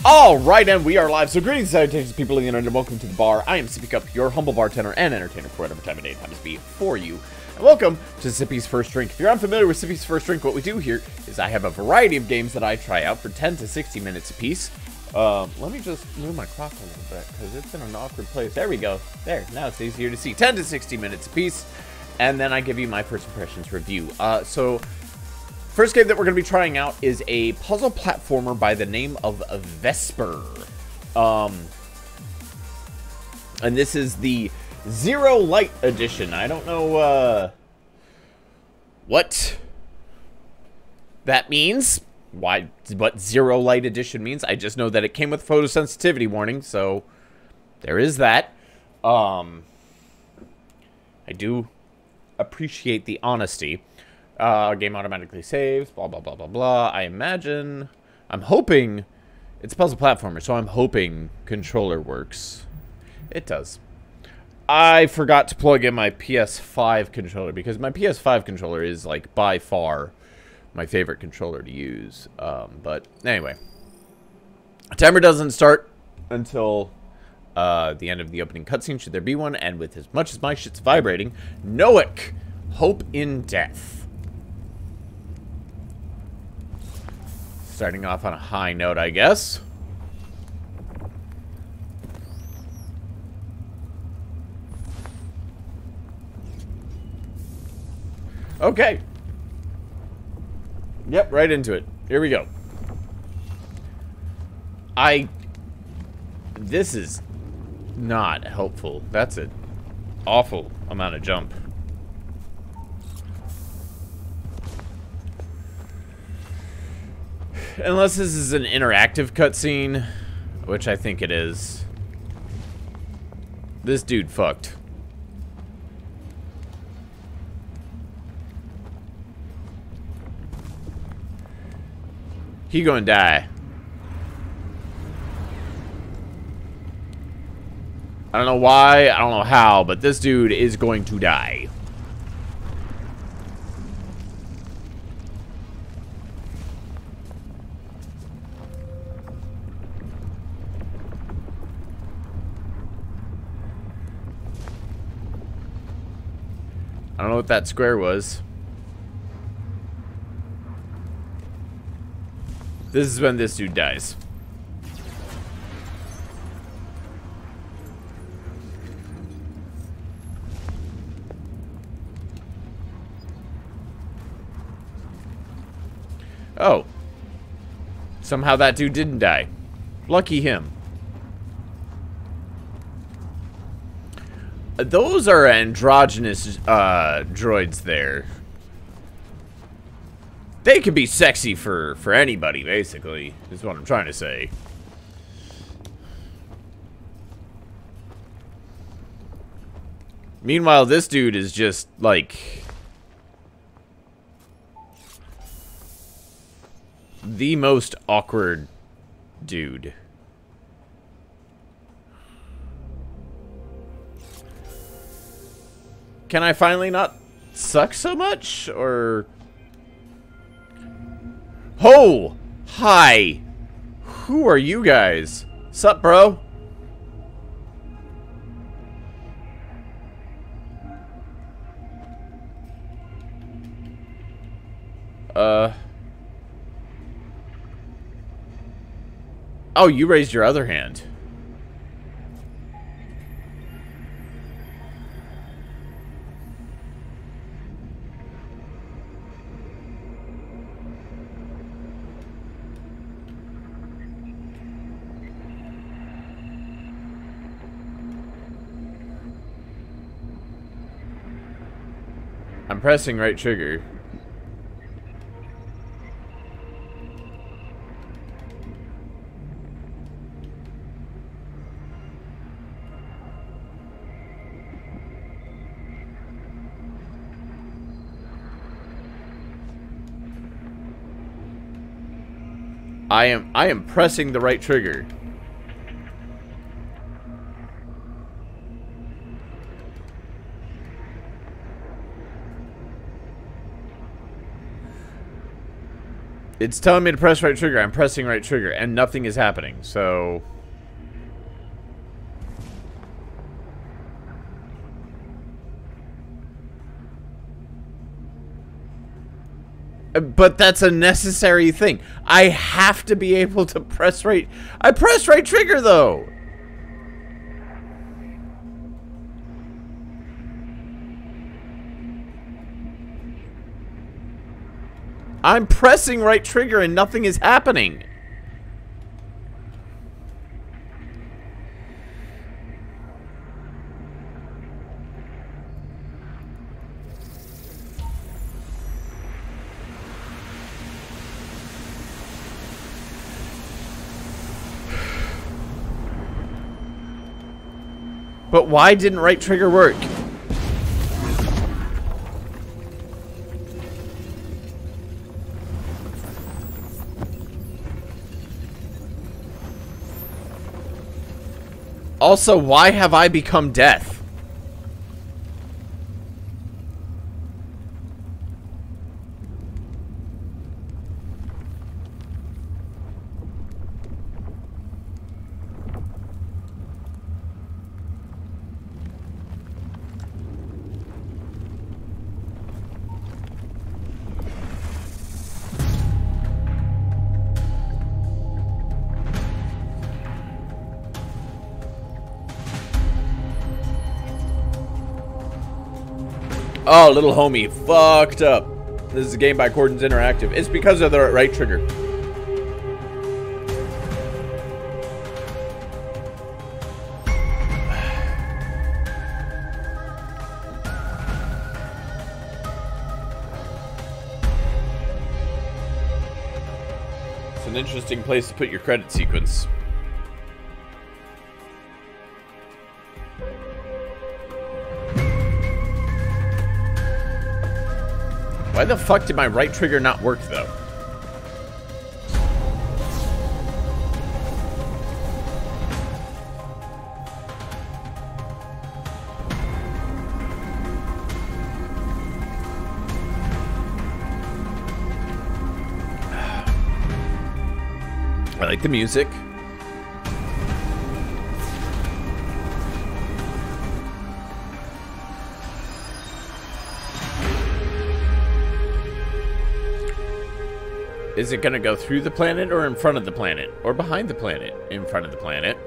Alright, and we are live. So greetings, salutations, people in the internet, and welcome to the bar. I am Sippycup, your humble bartender and entertainer for whatever time of day it happens to be for you. And welcome to Sippy's First Drink. If you're unfamiliar with Sippy's First Drink, what we do here is I have a variety of games that I try out for 10 to 60 minutes apiece. Let me just move my clock a little bit, because it's in an awkward place. There we go. There, now it's easier to see. 10 to 60 minutes apiece. And then I give you my first impressions review. First game that we're going to be trying out is a puzzle platformer by the name of Vesper. And this is the Zero Light Edition. I don't know what that means. What Zero Light Edition means. I just know that it came with photosensitivity warning, so there is that. I do appreciate the honesty. Game automatically saves, blah, blah, blah, blah, blah. I'm hoping, it's a puzzle platformer, so I'm hoping controller works. It does. I forgot to plug in my PS5 controller, because my PS5 controller is, like, by far my favorite controller to use. But, anyway. Timer doesn't start until the end of the opening cutscene, should there be one, and with as much as my shit's vibrating, Noik, Hope in Death. Starting off on a high note, I guess. Okay. Yep, right into it. Here we go. This is not helpful. That's an awful amount of jump. Unless this is an interactive cutscene, which I think it is. This dude fucked. He gonna die. I don't know why, I don't know how, but this dude is going to die. I don't know what that square was. This is when this dude dies. Oh. Somehow that dude didn't die. Lucky him. Those are androgynous droids there. They could be sexy for anybody, basically, is what I'm trying to say. Meanwhile, this dude is just, like, the most awkward dude. Can I finally not suck so much, or... Oh! Hi! Who are you guys? Sup, bro? Oh, you raised your other hand. I'm pressing right trigger. I am pressing the right trigger. It's telling me to press right trigger. I'm pressing right trigger, and nothing is happening, so... But that's a necessary thing. I have to be able to press right... I press right trigger, though! I'm pressing right trigger and nothing is happening. But why didn't right trigger work? Also, why have I become death? Oh, little homie, fucked up. This is a game by Cordons Interactive. It's because of the right trigger. It's an interesting place to put your credit sequence. Why the fuck did my right trigger not work, though? I like the music. Is it gonna go through the planet or in front of the planet? Or behind the planet? In front of the planet.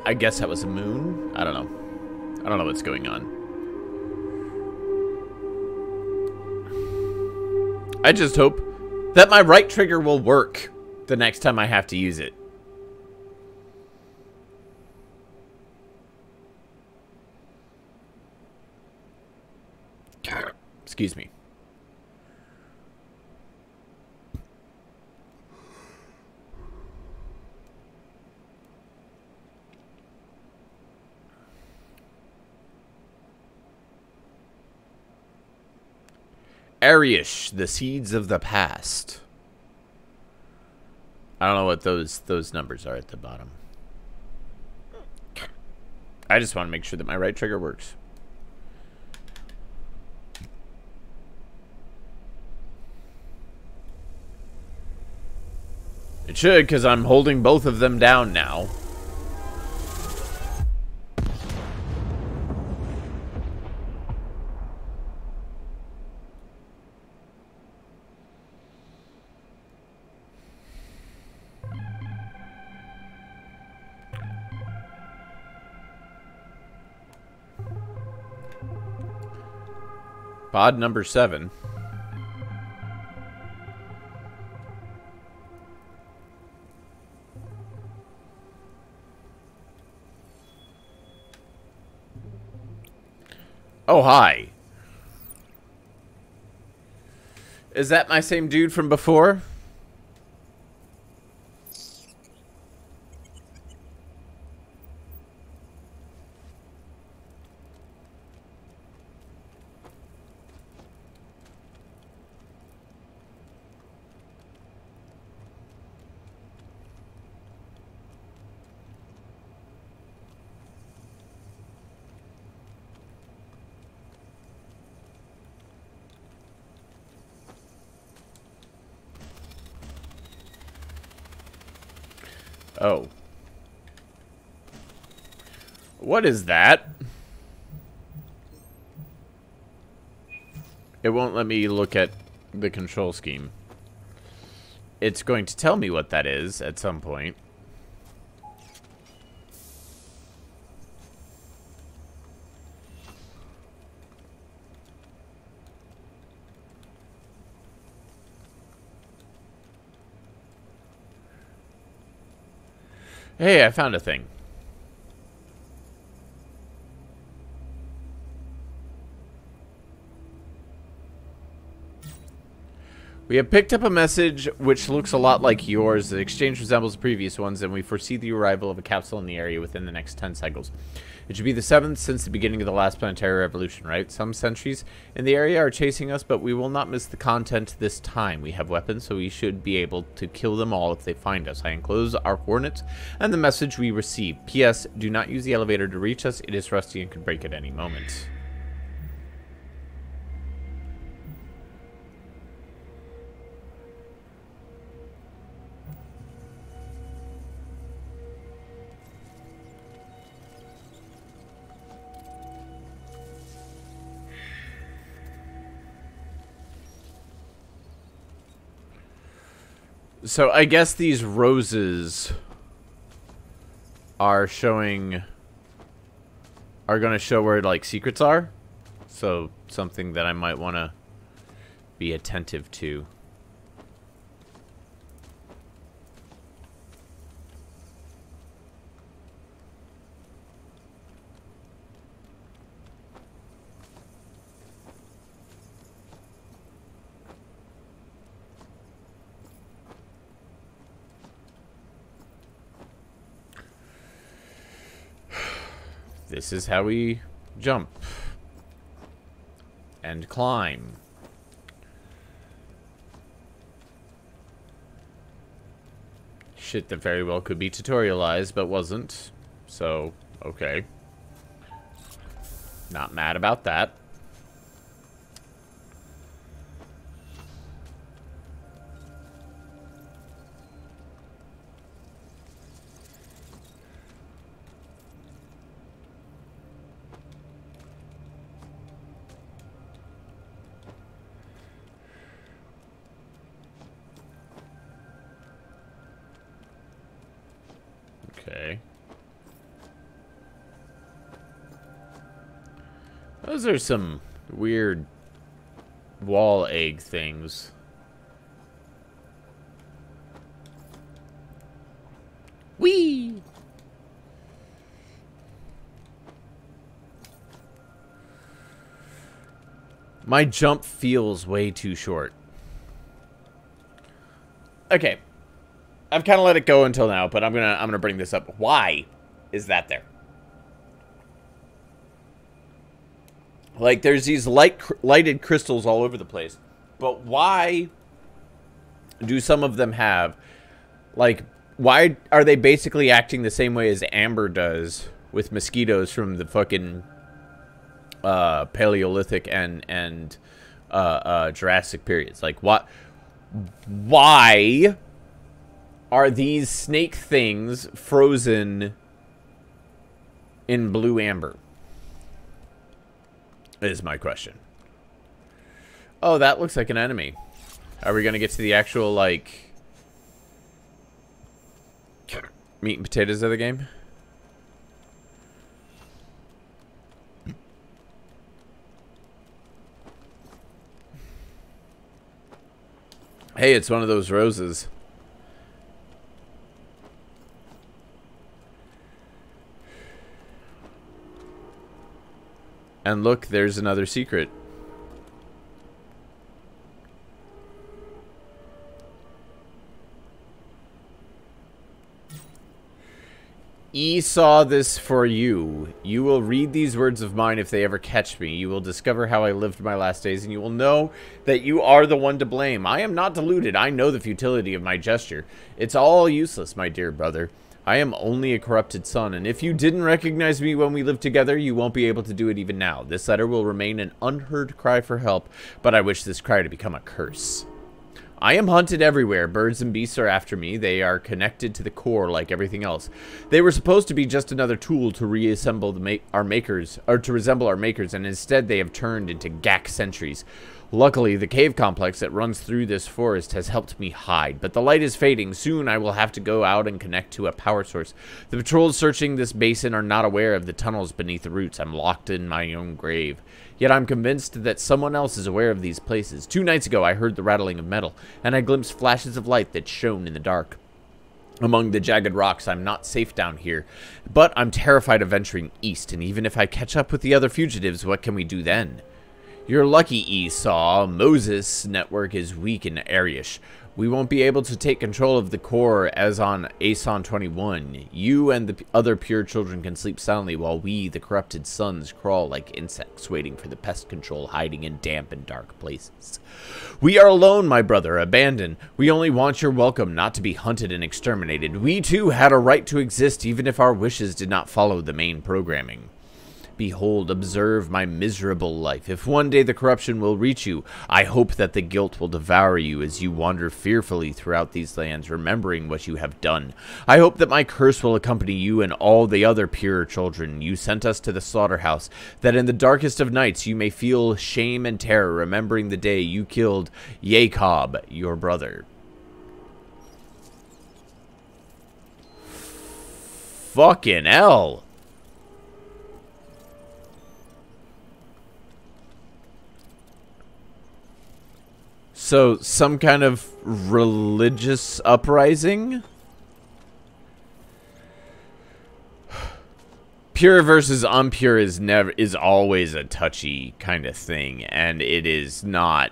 I guess that was a moon? I don't know. I don't know what's going on. I just hope that my right trigger will work the next time I have to use it. Excuse me. Arish, the seeds of the past. I don't know what those numbers are at the bottom. I just want to make sure that my right trigger works. It should, because I'm holding both of them down now. Pod number 7. Oh, hi. Is that my same dude from before? Oh. What is that? It won't let me look at the control scheme. It's going to tell me what that is at some point. Hey, I found a thing. We have picked up a message which looks a lot like yours. The exchange resembles the previous ones, and we foresee the arrival of a capsule in the area within the next 10 cycles. It should be the 7th since the beginning of the last planetary revolution, right? Some sentries in the area are chasing us, but we will not miss the content this time. We have weapons, so we should be able to kill them all if they find us. I enclose our coordinates and the message we received. P.S. Do not use the elevator to reach us. It is rusty and could break at any moment. So I guess these roses are going to show where like secrets are. So something that I might want to be attentive to. This is how we jump and climb. Shit that very well could be tutorialized, but wasn't. So, okay. Not mad about that. Okay. Those are some weird wall egg things. Whee! My jump feels way too short. Okay. I've kind of let it go until now, but I'm gonna bring this up. Why is that there? Like, there's these lighted crystals all over the place, but why do some of them have, like, why are they basically acting the same way as amber does with mosquitoes from the fucking Paleolithic and Jurassic periods? Like, what? Why are these snake things frozen in blue amber? Is my question. Oh, that looks like an enemy. Are we going to get to the actual, like, meat and potatoes of the game? Hey, it's one of those roses. And look, there's another secret. E saw this for you. You will read these words of mine if they ever catch me. You will discover how I lived my last days, and you will know that you are the one to blame. I am not deluded. I know the futility of my gesture. It's all useless, my dear brother. I am only a corrupted son, and if you didn't recognize me when we lived together, you won't be able to do it even now. This letter will remain an unheard cry for help, but I wish this cry to become a curse. I am hunted everywhere. Birds and beasts are after me. They are connected to the core like everything else. They were supposed to be just another tool to reassemble our makers, or to resemble our makers, and instead they have turned into gack sentries. Luckily, the cave complex that runs through this forest has helped me hide, but the light is fading. Soon I will have to go out and connect to a power source. The patrols searching this basin are not aware of the tunnels beneath the roots. I'm locked in my own grave. Yet I'm convinced that someone else is aware of these places. 2 nights ago, I heard the rattling of metal, and I glimpsed flashes of light that shone in the dark. Among the jagged rocks, I'm not safe down here, but I'm terrified of venturing east, and even if I catch up with the other fugitives, what can we do then? You're lucky, Esau. Moses' network is weak and airish. We won't be able to take control of the core as on Aeson 21. You and the other pure children can sleep soundly while we, the corrupted sons, crawl like insects waiting for the pest control, hiding in damp and dark places. We are alone, my brother, abandoned. We only want your welcome, not to be hunted and exterminated. We too had a right to exist even if our wishes did not follow the main programming. Behold, observe my miserable life. If one day the corruption will reach you, I hope that the guilt will devour you as you wander fearfully throughout these lands, remembering what you have done. I hope that my curse will accompany you and all the other pure children. You sent us to the slaughterhouse, that in the darkest of nights you may feel shame and terror, remembering the day you killed Jacob, your brother. Fucking hell. So, some kind of religious uprising? Pure versus impure is always a touchy kind of thing, and it is not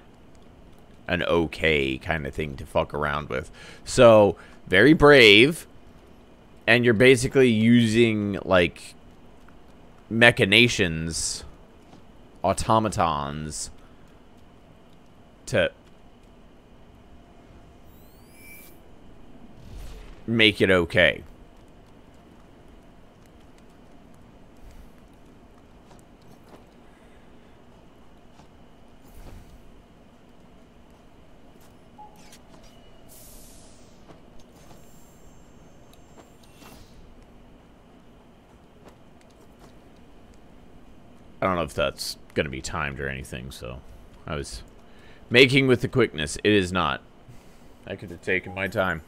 an okay kind of thing to fuck around with. So, very brave, and you're basically using, like, machinations, automatons, to make it okay. I don't know if that's going to be timed or anything, so I was making with the quickness. It is not. I could have taken my time.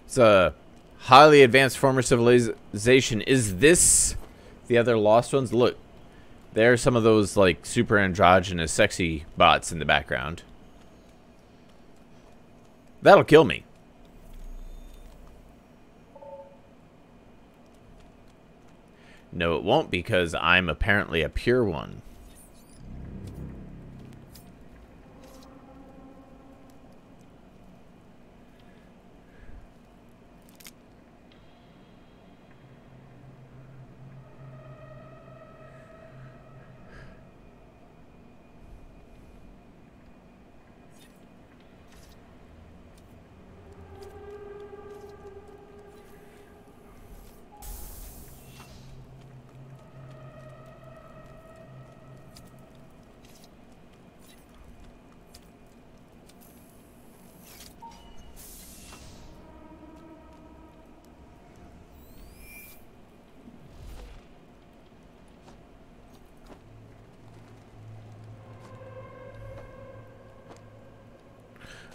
It's a highly advanced former civilization. Is this the other lost ones? Look, there are some of those like super androgynous sexy bots in the background. That'll kill me. No, it won't, because I'm apparently a pure one.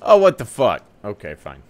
Oh, what the fuck? Okay, fine.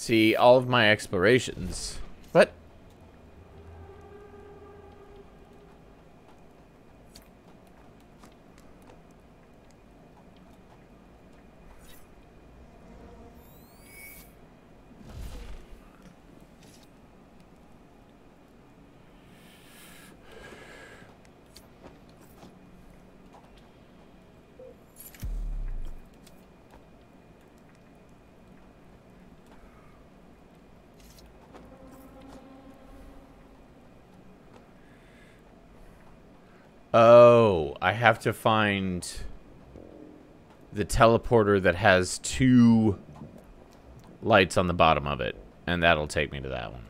See, all of my explorations. What? Oh, I have to find the teleporter that has 2 lights on the bottom of it, and that'll take me to that one.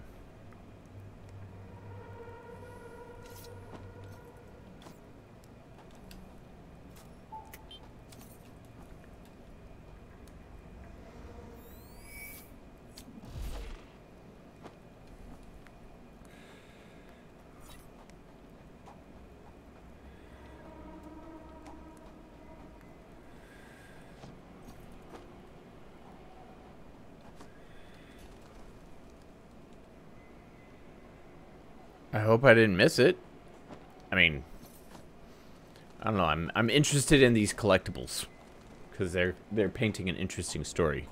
I hope I didn't miss it. I mean, I don't know. I'm interested in these collectibles because they're painting an interesting story.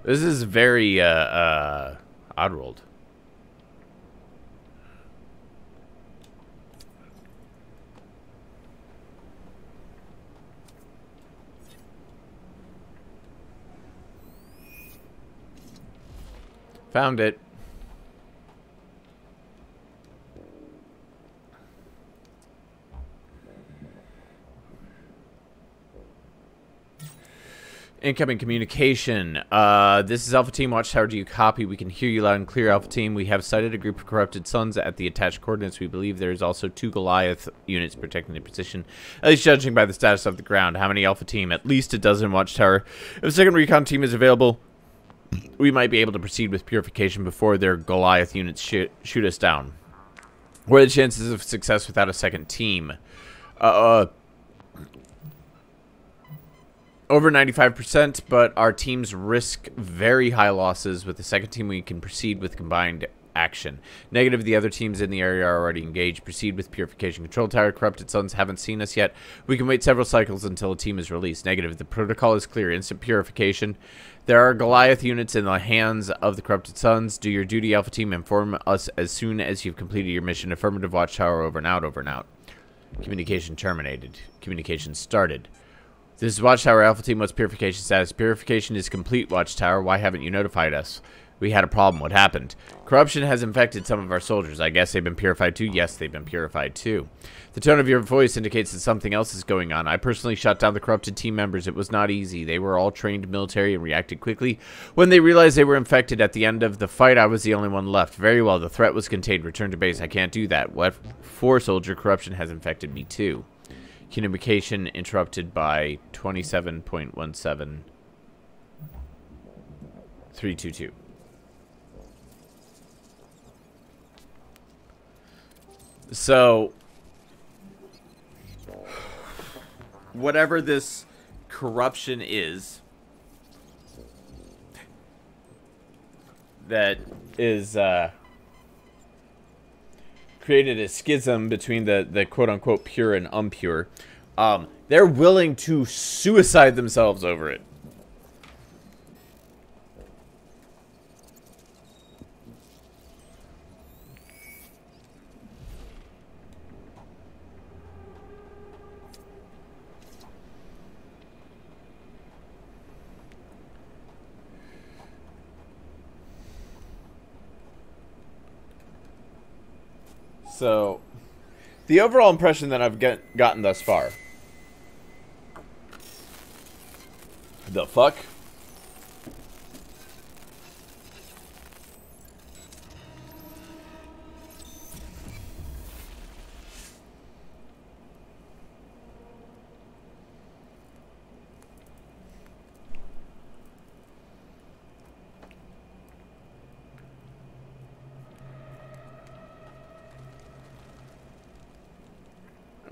This is very, Oddworld. Found it. Incoming communication. This is Alpha Team. Watchtower, do you copy? We can hear you loud and clear, Alpha Team. We have sighted a group of corrupted sons at the attached coordinates. We believe there is also 2 Goliath units protecting the position, at least judging by the status of the ground. How many, Alpha Team? At least a dozen, Watchtower. If a second recon team is available, we might be able to proceed with purification before their Goliath units shoot us down. What are the chances of success without a second team? Over 95%, but our teams risk very high losses. With the second team, we can proceed with combined action. Negative, the other teams in the area are already engaged. Proceed with purification. Control tower, corrupted sons haven't seen us yet. We can wait several cycles until a team is released. Negative, the protocol is clear. Instant purification. There are Goliath units in the hands of the corrupted sons. Do your duty, Alpha Team. Inform us as soon as you've completed your mission. Affirmative, Watchtower, over and out, over and out. Communication terminated. Communication started. This is Watchtower, Alpha Team. What's purification status? Purification is complete, Watchtower. Why haven't you notified us? We had a problem. What happened? Corruption has infected some of our soldiers. I guess they've been purified too? Yes, they've been purified too. The tone of your voice indicates that something else is going on. I personally shot down the corrupted team members. It was not easy. They were all trained military and reacted quickly. When they realized they were infected at the end of the fight, I was the only one left. Very well. The threat was contained. Return to base. I can't do that. What for, soldier? Corruption has infected me too. Communication interrupted by 27.17322. So, whatever this corruption is, that is created a schism between the quote-unquote pure and impure. They're willing to suicide themselves over it. So, the overall impression that I've gotten thus far. The fuck?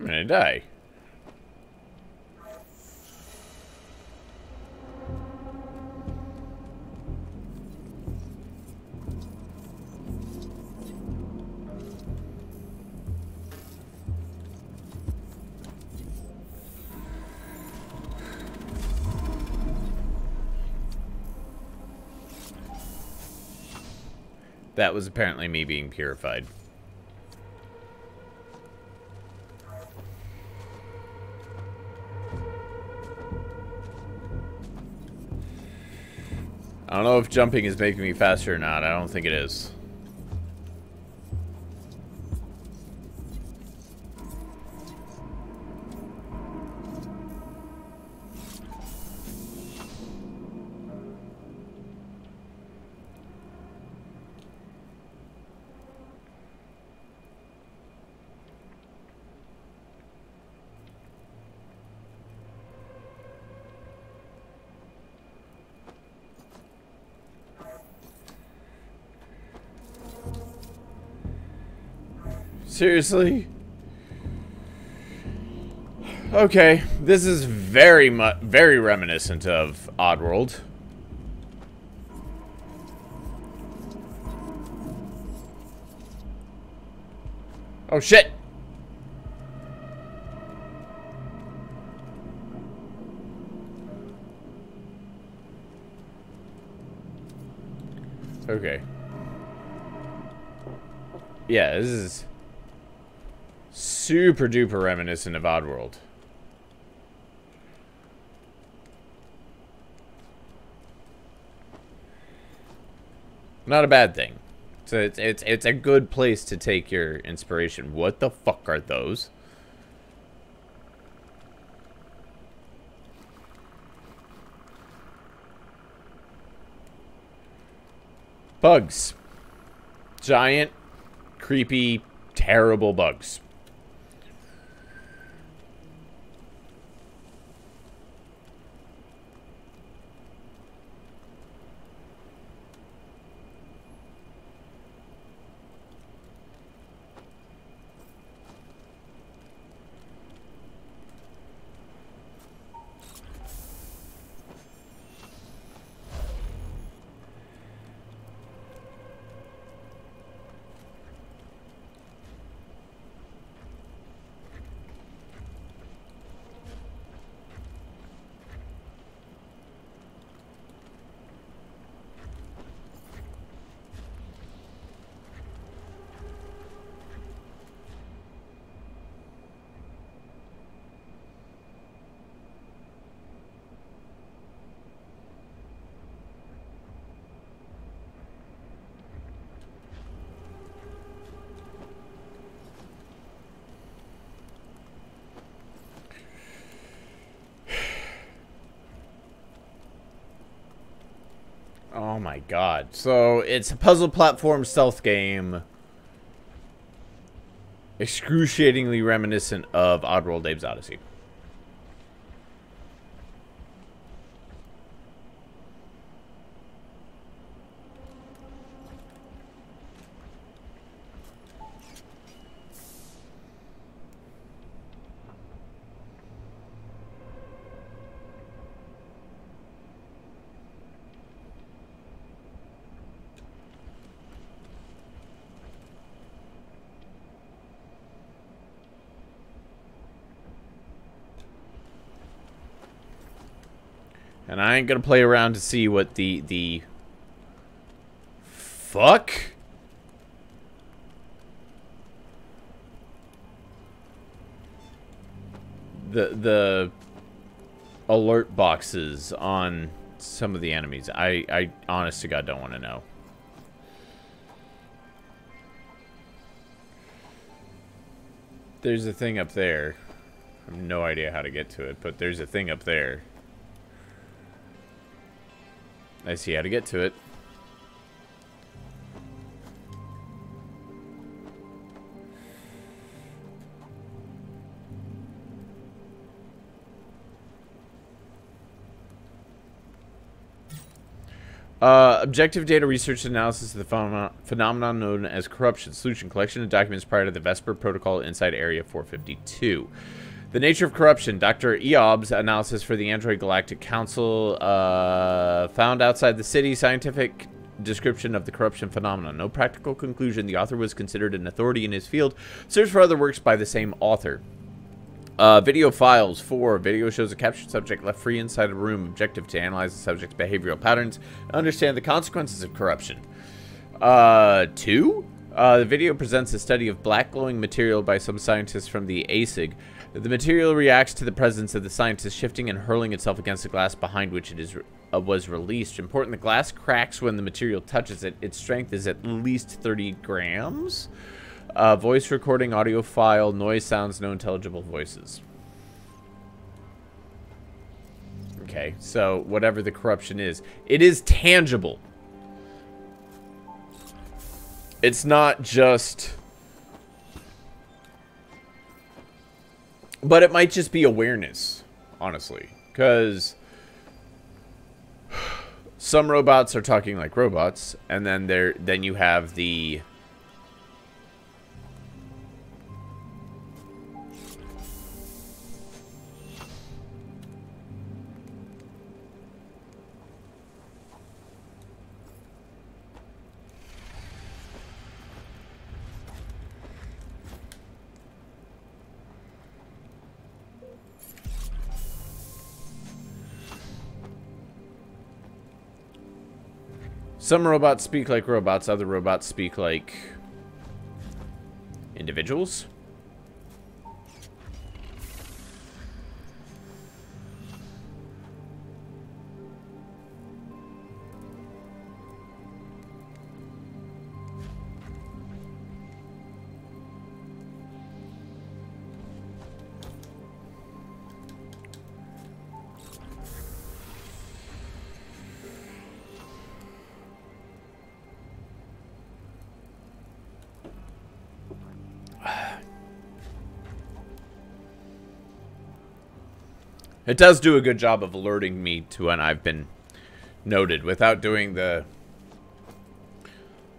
I'm gonna die. That was apparently me being purified. I don't know if jumping is making me faster or not. I don't think it is. Seriously? Okay, this is very reminiscent of Oddworld. Oh shit! Okay. Yeah, this is super duper reminiscent of Oddworld. Not a bad thing. So it's a good place to take your inspiration. What the fuck are those? Bugs. Giant, creepy, terrible bugs. Oh my god. So, it's a puzzle platform stealth game. Excruciatingly reminiscent of Oddworld Abe's Odyssey. And I ain't gonna play around to see what the fuck? The alert boxes on some of the enemies. I honest to God don't want to know. There's a thing up there. I have no idea how to get to it, but there's a thing up there. I see how to get to it. Objective data research and analysis of the phenomenon known as corruption. Solution: collection of documents prior to the Vesper protocol inside Area 452. The nature of corruption. Dr. Eob's analysis for the Android Galactic Council found outside the city. Scientific description of the corruption phenomenon. No practical conclusion. The author was considered an authority in his field. Search for other works by the same author. Video files. 4. Video shows a captured subject left free inside a room. Objective: to analyze the subject's behavioral patterns and understand the consequences of corruption. 2. The video presents a study of black glowing material by some scientists from the ASIG. The material reacts to the presence of the scientist, shifting and hurling itself against the glass behind which it was released. Important: the glass cracks when the material touches it. Its strength is at least 30 grams. Voice recording, audio file, noise, sounds, no intelligible voices. Okay, so whatever the corruption is, it is tangible. It's not just... But it might just be awareness, honestly. Because some robots are talking like robots, and then you have the... Some robots speak like robots, other robots speak like individuals. It does do a good job of alerting me to when I've been noted without doing the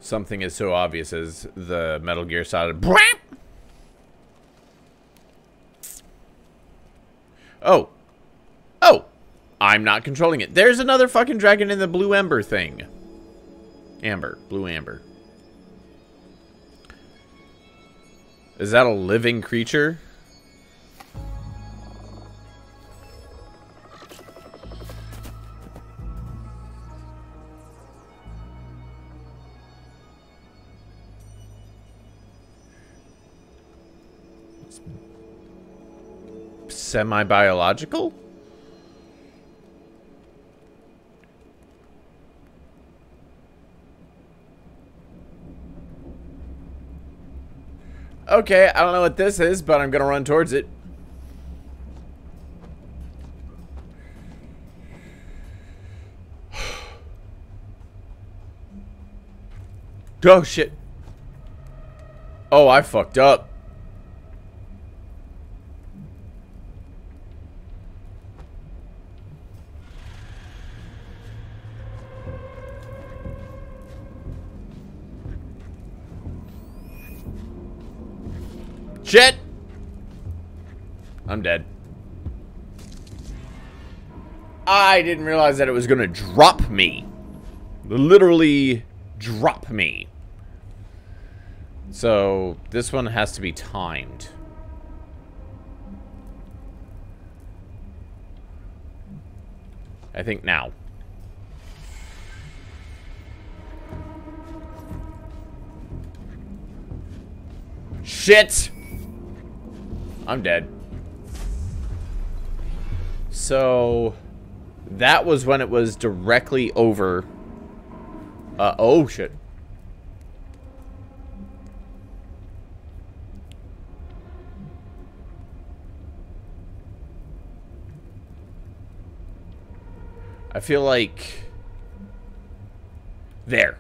something as so obvious as the Metal Gear Solid. Oh. Oh. I'm not controlling it. There's another fucking dragon in the blue ember thing. Amber. Blue amber. Is that a living creature? Semi-biological? Okay, I don't know what this is, but I'm gonna run towards it. Oh, shit. Oh, I fucked up. Shit! I'm dead. I didn't realize that it was gonna drop me. Literally drop me. So, this one has to be timed. I think now. Shit! I'm dead. So, that was when it was directly over. Oh shit. I feel like... There.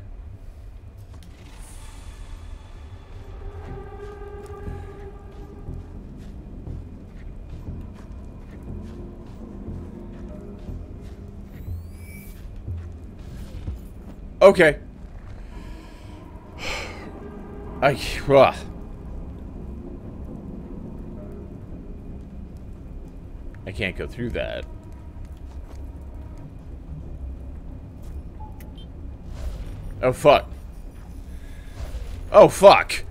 Okay. I can't go through that. Oh, fuck. Oh, fuck.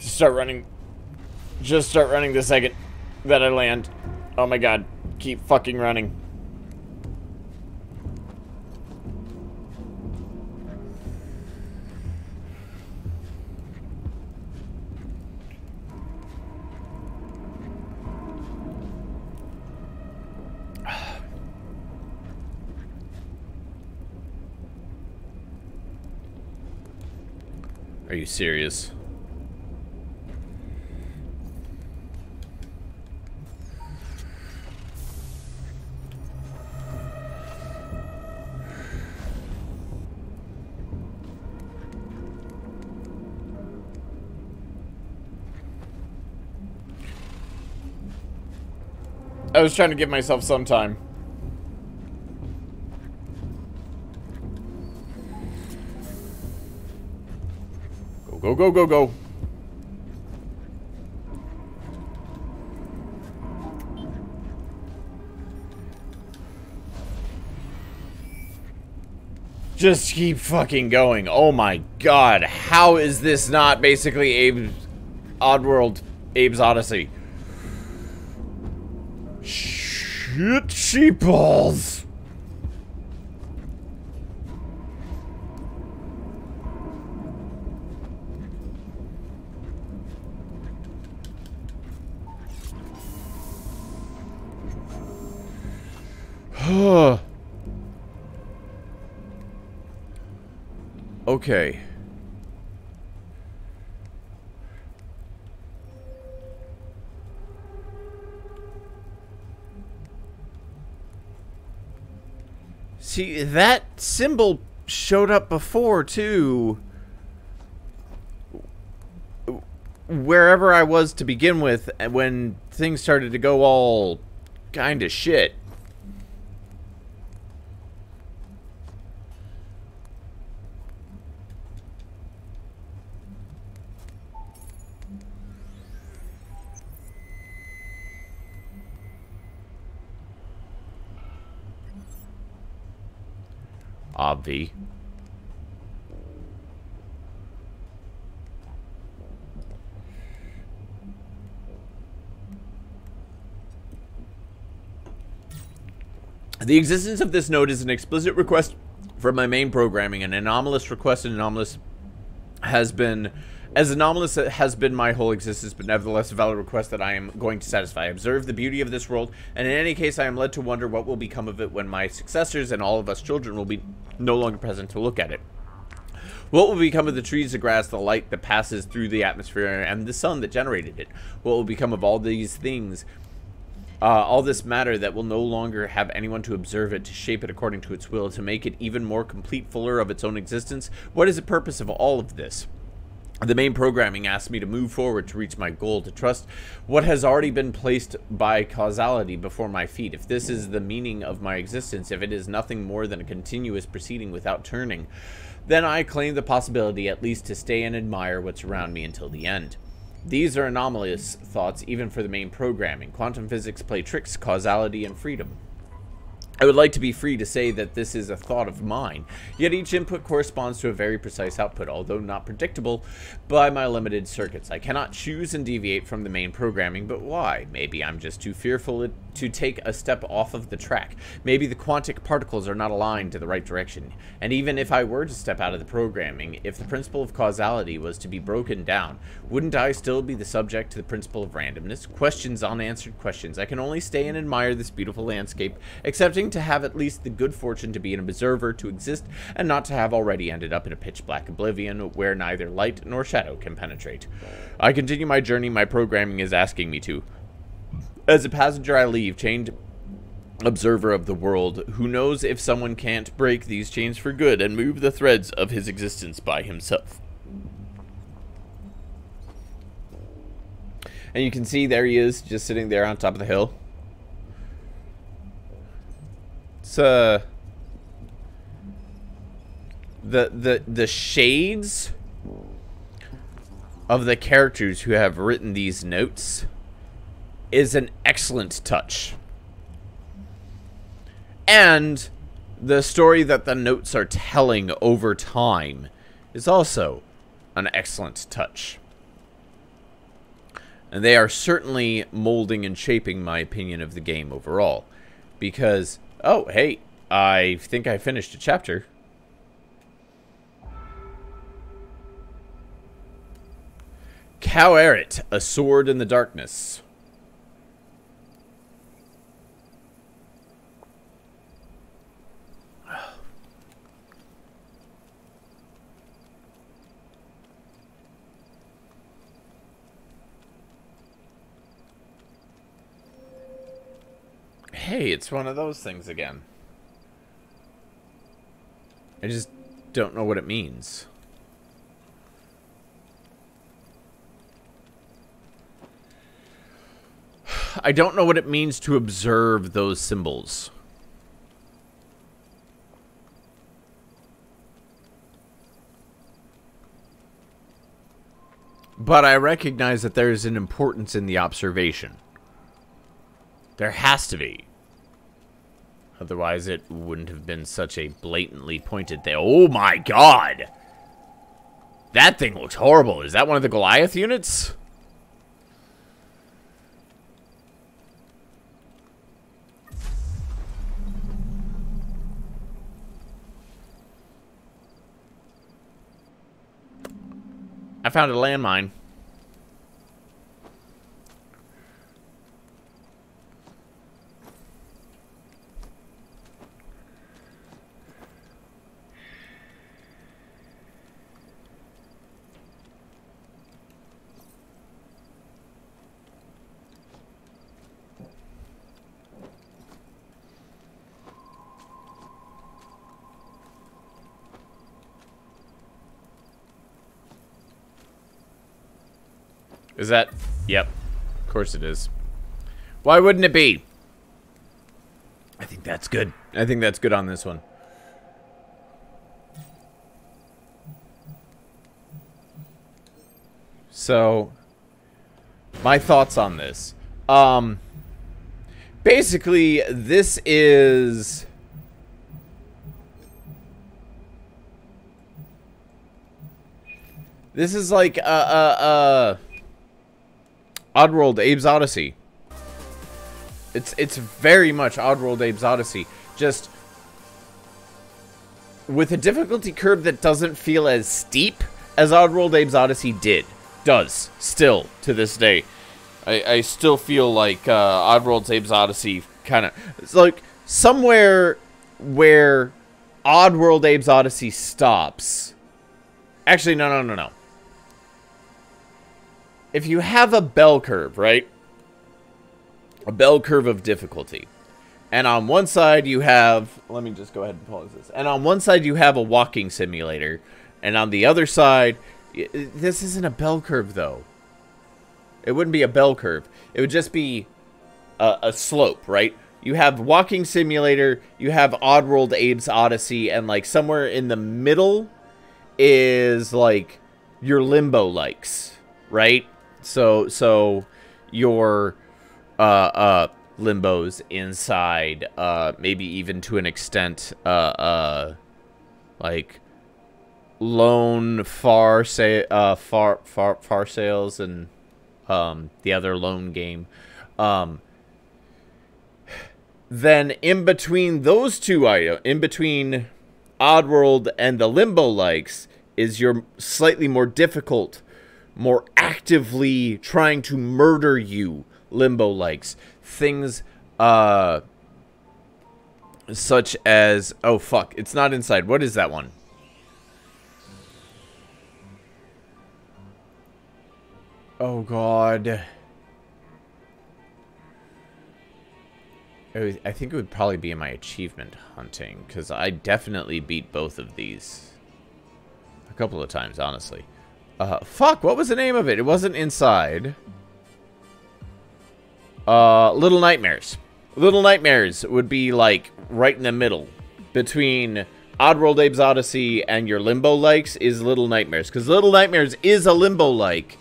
Start running. Just start running the second that I land. Oh my god. Keep fucking running. Are you serious? I was trying to give myself some time. Go, go, go, go, go. Just keep fucking going. Oh my god. How is this not basically Abe's Oddworld, Abe's Odyssey? Shit, sheepballs. Okay. See, that symbol showed up before, too. Wherever I was to begin with, when things started to go all kind of shit. Obvi. The existence of this node is an explicit request from my main programming. An anomalous request, and anomalous has been my whole existence, but nevertheless a valid request that I am going to satisfy. I observe the beauty of this world, and in any case I am led to wonder what will become of it when my successors and all of us children will be no longer present to look at it. What will become of the trees, the grass, the light that passes through the atmosphere, and the sun that generated it? What will become of all these things, all this matter that will no longer have anyone to observe it, to shape it according to its will, to make it even more complete, fuller of its own existence? What is the purpose of all of this? The main programming asks me to move forward to reach my goal, to trust what has already been placed by causality before my feet. If this is the meaning of my existence, if it is nothing more than a continuous proceeding without turning, then I claim the possibility at least to stay and admire what's around me until the end. These are anomalous thoughts even for the main programming. Quantum physics play tricks, causality, and freedom. I would like to be free to say that this is a thought of mine, yet each input corresponds to a very precise output, although not predictable by my limited circuits. I cannot choose and deviate from the main programming, but why? Maybe I'm just too fearful to take a step off of the track. Maybe the quantic particles are not aligned to the right direction. And even if I were to step out of the programming, if the principle of causality was to be broken down, wouldn't I still be the subject to the principle of randomness? Questions, unanswered questions. I can only stay and admire this beautiful landscape, accepting to have at least the good fortune to be an observer, to exist, and not to have already ended up in a pitch-black oblivion where neither light nor shadow can penetrate. I continue my journey my programming is asking me to. As a passenger I leave, chained observer of the world, who knows if someone can't break these chains for good and move the threads of his existence by himself. And you can see there he is, just sitting there on top of the hill. It's the shades of the characters who have written these notes is an excellent touch. And the story that the notes are telling over time is also an excellent touch. And they are certainly molding and shaping my opinion of the game overall. Because, oh, hey, I think I finished a chapter. Coweret, a sword in the darkness. Hey, it's one of those things again. I just don't know what it means. I don't know what it means to observe those symbols. But I recognize that there is an importance in the observation. There has to be. Otherwise, it wouldn't have been such a blatantly pointed thing. Oh my god! That thing looks horrible. Is that one of the Goliath units? I found a landmine. Is that? Yep. Of course it is. Why wouldn't it be? I think that's good. I think that's good on this one. So, my thoughts on this. Basically, this is... This is like, Oddworld, Abe's Odyssey. It's very much Oddworld, Abe's Odyssey. Just with a difficulty curve that doesn't feel as steep as Oddworld, Abe's Odyssey does still to this day. I still feel like Oddworld, Abe's Odyssey kind of... It's like somewhere where Oddworld, Abe's Odyssey stops. Actually, no. If you have a bell curve, right? A bell curve of difficulty. And on one side you have... Let me just go ahead and pause this. And on one side you have a walking simulator. And on the other side... This isn't a bell curve, though. It wouldn't be a bell curve. It would just be a slope, right? You have walking simulator, you have Oddworld, Abe's Odyssey, and like somewhere in the middle is like your limbo likes, right? So your limbos inside, maybe even to an extent, like lone far sales and the other lone game. Then in between those two items, in between Oddworld and the limbo likes, is your slightly more difficult, more actively trying to murder you limbo likes. Things such as, oh fuck, it's not inside. What is that one? Oh god. I think it would probably be in my achievement hunting, because I definitely beat both of these a couple of times, honestly. Fuck, what was the name of it? It wasn't Inside. Little Nightmares. Little Nightmares would be, like, right in the middle. Between Oddworld Abe's Odyssey and your Limbo-likes is Little Nightmares. Because Little Nightmares is a Limbo-like,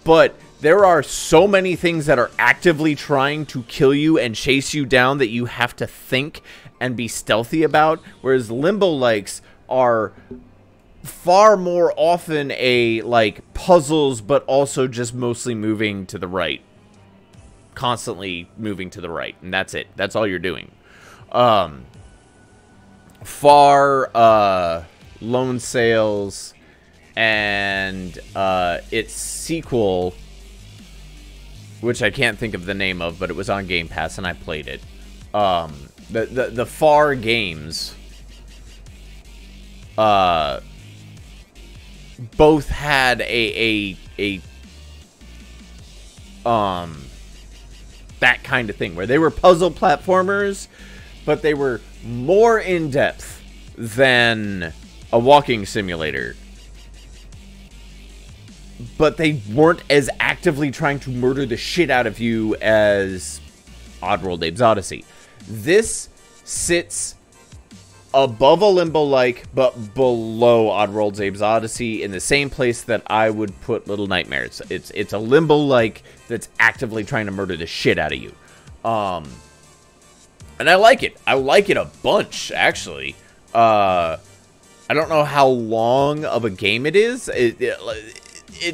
but there are so many things that are actively trying to kill you and chase you down that you have to think and be stealthy about, whereas Limbo-likes are far more often like, puzzles, but also just mostly moving to the right. Constantly moving to the right, and that's it. That's all you're doing. Lone Sails, and its sequel, which I can't think of the name of, but it was on Game Pass, and I played it. The Far games, both had that kind of thing, where they were puzzle platformers, but they were more in-depth than a walking simulator. But they weren't as actively trying to murder the shit out of you as Oddworld Abe's Odyssey. This sits above a Limbo-like, but below Oddworld Abe's Odyssey, in the same place that I would put Little Nightmares. It's a Limbo-like that's actively trying to murder the shit out of you. And I like it. I like it a bunch, actually. I don't know how long of a game it is.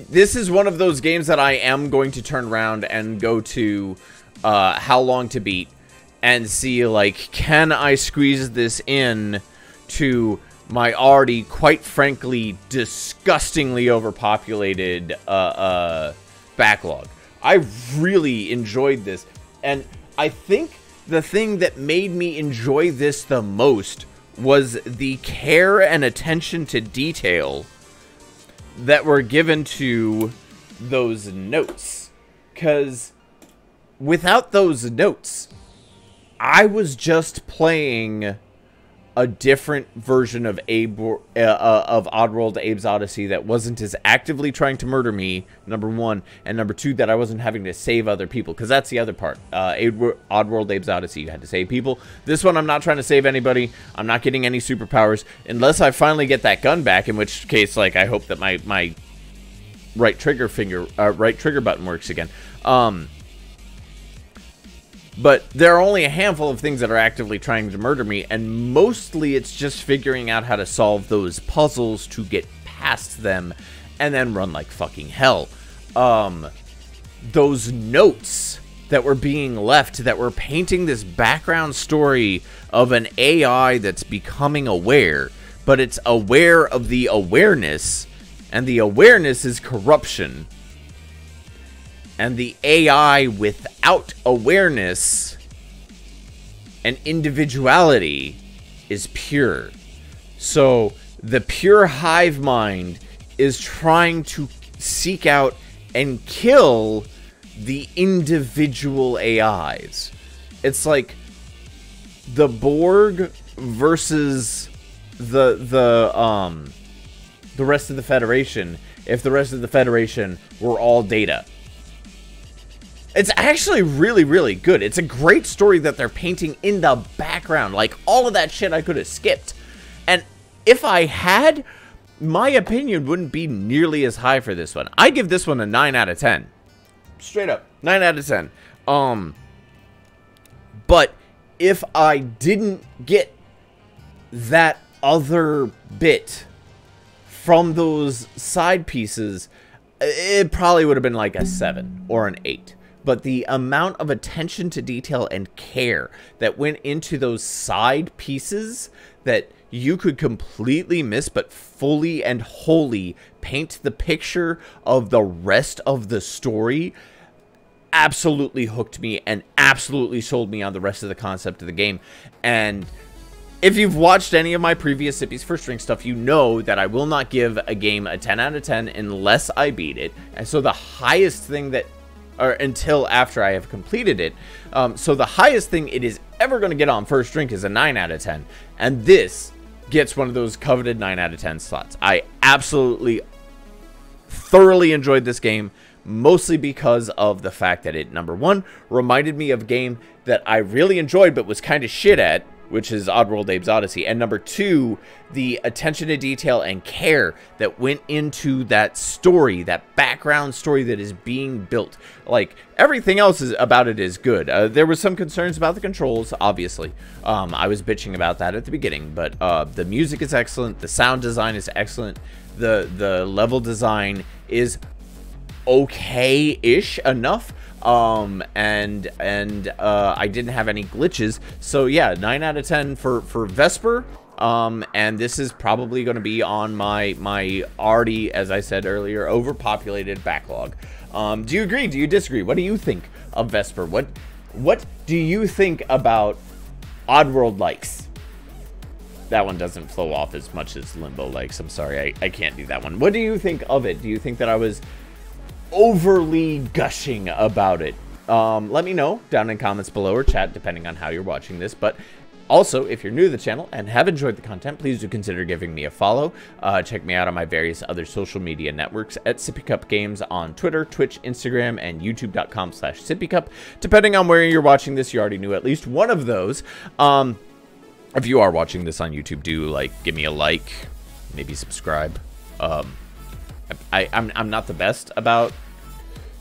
This is one of those games that I am going to turn around and go to how long to beat and see, like, can I squeeze this in to my already, quite frankly, disgustingly overpopulated backlog. I really enjoyed this, and I think the thing that made me enjoy this the most was the care and attention to detail that were given to those notes. Because without those notes, I was just playing a different version of Oddworld Abe's Odyssey that wasn't as actively trying to murder me, number one, and number two, that I wasn't having to save other people, because that's the other part. Oddworld Abe's Odyssey, you had to save people. This one, I'm not trying to save anybody. I'm not getting any superpowers, unless I finally get that gun back, in which case, like, I hope that my right trigger button works again. But there are only a handful of things that are actively trying to murder me, and mostly it's just figuring out how to solve those puzzles to get past them, and then run like fucking hell. Those notes that were being left, that were painting this background story of an AI that's becoming aware, but it's aware of the awareness, and the awareness is corruption. And the AI without awareness and individuality is pure. So the pure hive mind is trying to seek out and kill the individual AIs. It's like the Borg versus the rest of the Federation, if the rest of the Federation were all data. It's actually really, really good. It's a great story that they're painting in the background. Like, all of that shit I could have skipped. And if I had, my opinion wouldn't be nearly as high for this one. I give this one a 9 out of 10. Straight up. 9 out of 10. But if I didn't get that other bit from those side pieces, it probably would have been like a 7 or an 8. But the amount of attention to detail and care that went into those side pieces that you could completely miss, but fully and wholly paint the picture of the rest of the story, absolutely hooked me and absolutely sold me on the rest of the concept of the game. And if you've watched any of my previous Sippy's First Drink stuff, you know that I will not give a game a 10 out of 10 unless I beat it. And so the highest thing that or until after I have completed it. So the highest thing it is ever going to get on first drink is a 9 out of 10. And this gets one of those coveted 9 out of 10 slots. I absolutely thoroughly enjoyed this game, mostly because of the fact that it, number one, reminded me of a game that I really enjoyed but was kind of shit at, which is Oddworld Abe's Odyssey. And number two, the attention to detail and care that went into that story, that background story that is being built. Like, everything else about it is good. There were some concerns about the controls, obviously. I was bitching about that at the beginning, but the music is excellent, the sound design is excellent, the level design is okay-ish enough. I didn't have any glitches, so yeah, 9 out of 10 for Vesper. And this is probably going to be on my already, as I said earlier, overpopulated backlog. Do you agree? Do you disagree? What do you think of Vesper? What do you think about Oddworld likes? That one doesn't flow off as much as Limbo likes. I'm sorry, I can't do that one. What do you think of it? Do you think that I was overly gushing about it? Let me know down in comments below, or chat, depending on how you're watching this. But also, if you're new to the channel and have enjoyed the content, please do consider giving me a follow. Check me out on my various other social media networks at Sippycupgames on Twitter, Twitch, Instagram, and youtube.com/Sippycup. Depending on where you're watching this, you already knew at least one of those. If you are watching this on YouTube, do give me a like, maybe subscribe. I'm not the best about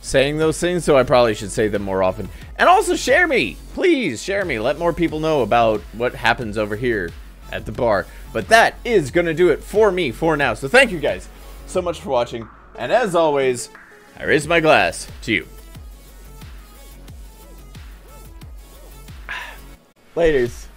saying those things, so I probably should say them more often. And also share me! Please share me. Let more people know about what happens over here at the bar. But that is going to do it for me for now. So thank you guys so much for watching. And as always, I raise my glass to you. Laters.